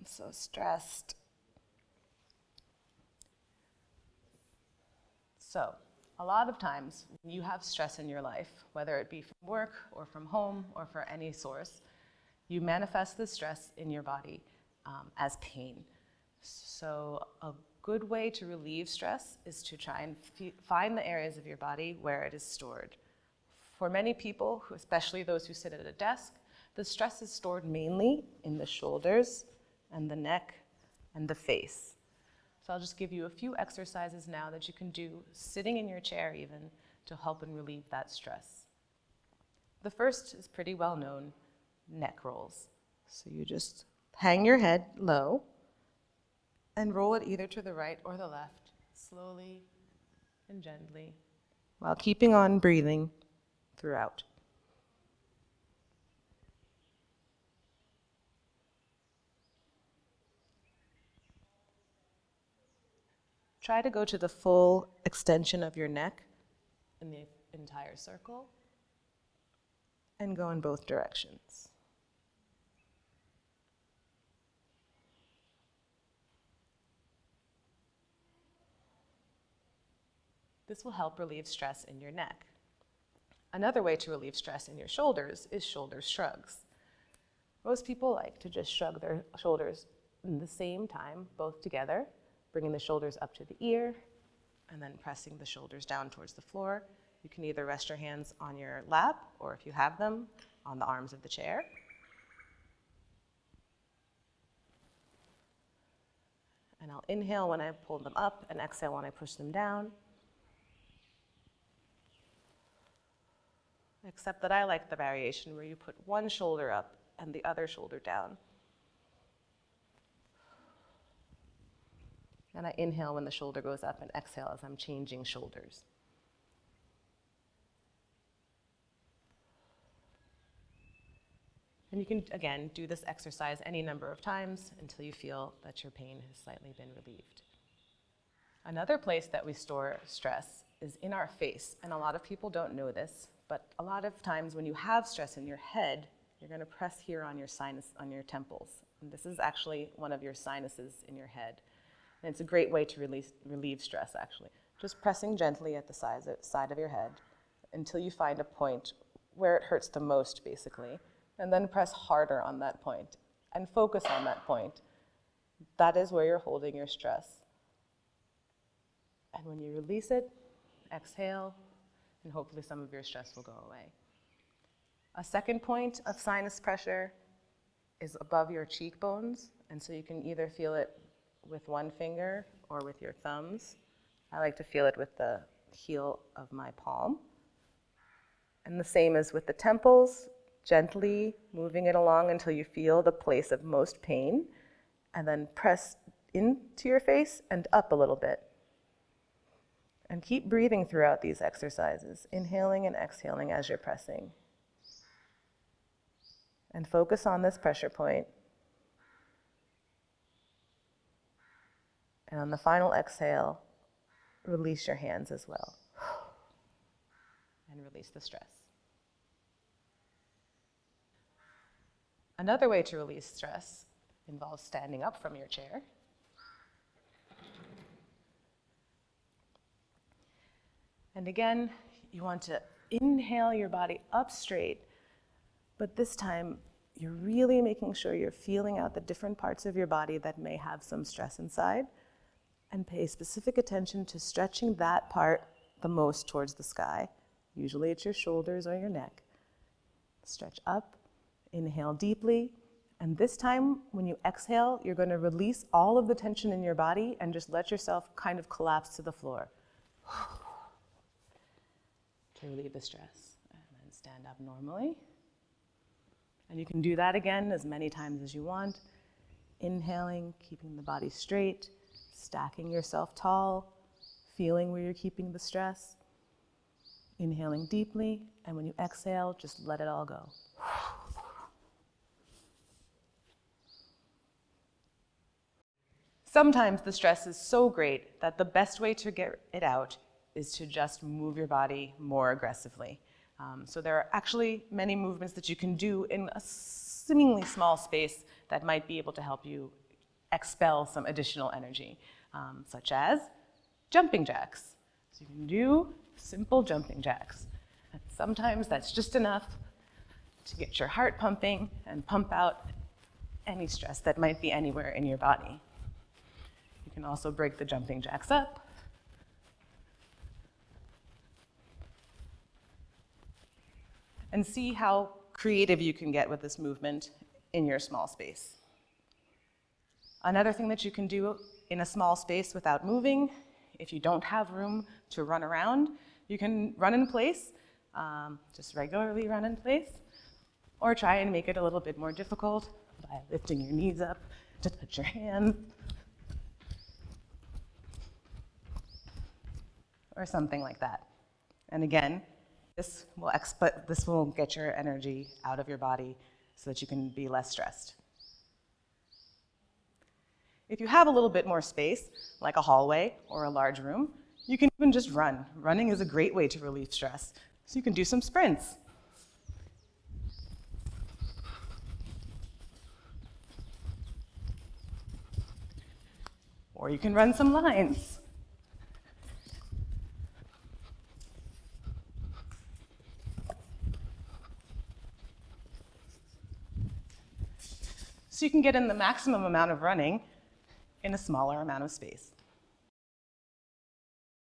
so stressed. So, a lot of times when you have stress in your life, whether it be from work or from home or for any source, you manifest the stress in your body as pain. So a good way to relieve stress is to try and find the areas of your body where it is stored. For many people, especially those who sit at a desk, the stress is stored mainly in the shoulders and the neck and the face. So I'll just give you a few exercises now that you can do sitting in your chair even to help and relieve that stress. The first is pretty well known, neck rolls. So you just hang your head low and roll it either to the right or the left, slowly and gently, while keeping on breathing throughout. Try to go to the full extension of your neck in the entire circle and go in both directions. This will help relieve stress in your neck. Another way to relieve stress in your shoulders is shoulder shrugs. Most people like to just shrug their shoulders in the same time, both together, bringing the shoulders up to the ear and then pressing the shoulders down towards the floor. You can either rest your hands on your lap or, if you have them, on the arms of the chair. And I'll inhale when I pull them up and exhale when I push them down. Except that I like the variation where you put one shoulder up and the other shoulder down. And I inhale when the shoulder goes up and exhale as I'm changing shoulders. And you can, again, do this exercise any number of times until you feel that your pain has slightly been relieved. Another place that we store stress is in our face. And a lot of people don't know this, but a lot of times when you have stress in your head, you're going to press here on your sinus, on your temples. And this is actually one of your sinuses in your head. And it's a great way to relieve stress, actually. Just pressing gently at the side of your head until you find a point where it hurts the most, basically. And then press harder on that point and focus on that point. That is where you're holding your stress. And when you release it, exhale, and hopefully some of your stress will go away. A second point of sinus pressure is above your cheekbones, and so you can either feel it with one finger or with your thumbs. I like to feel it with the heel of my palm. And the same as with the temples, gently moving it along until you feel the place of most pain, and then press into your face and up a little bit. And keep breathing throughout these exercises, inhaling and exhaling as you're pressing. And focus on this pressure point. And on the final exhale, release your hands as well. And release the stress. Another way to release stress involves standing up from your chair. And again, you want to inhale your body up straight, but this time you're really making sure you're feeling out the different parts of your body that may have some stress inside, and pay specific attention to stretching that part the most towards the sky. Usually it's your shoulders or your neck. Stretch up, inhale deeply, and this time when you exhale, you're going to release all of the tension in your body and just let yourself kind of collapse to the floor. To relieve the stress, and then stand up normally. And you can do that again as many times as you want. Inhaling, keeping the body straight, stacking yourself tall, feeling where you're keeping the stress. Inhaling deeply, and when you exhale, just let it all go. Sometimes the stress is so great that the best way to get it out is to just move your body more aggressively. So there are actually many movements that you can do in a seemingly small space that might be able to help you expel some additional energy, such as jumping jacks. So you can do simple jumping jacks. And sometimes that's just enough to get your heart pumping and pump out any stress that might be anywhere in your body. You can also break the jumping jacks up. And see how creative you can get with this movement in your small space. Another thing that you can do in a small space without moving, if you don't have room to run around, you can run in place, just regularly run in place, or try and make it a little bit more difficult by lifting your knees up to touch your hands, or something like that. And again, this will get your energy out of your body so that you can be less stressed. If you have a little bit more space, like a hallway or a large room, you can even just run. Running is a great way to relieve stress. So you can do some sprints. Or you can run some lines. So you can get in the maximum amount of running in a smaller amount of space.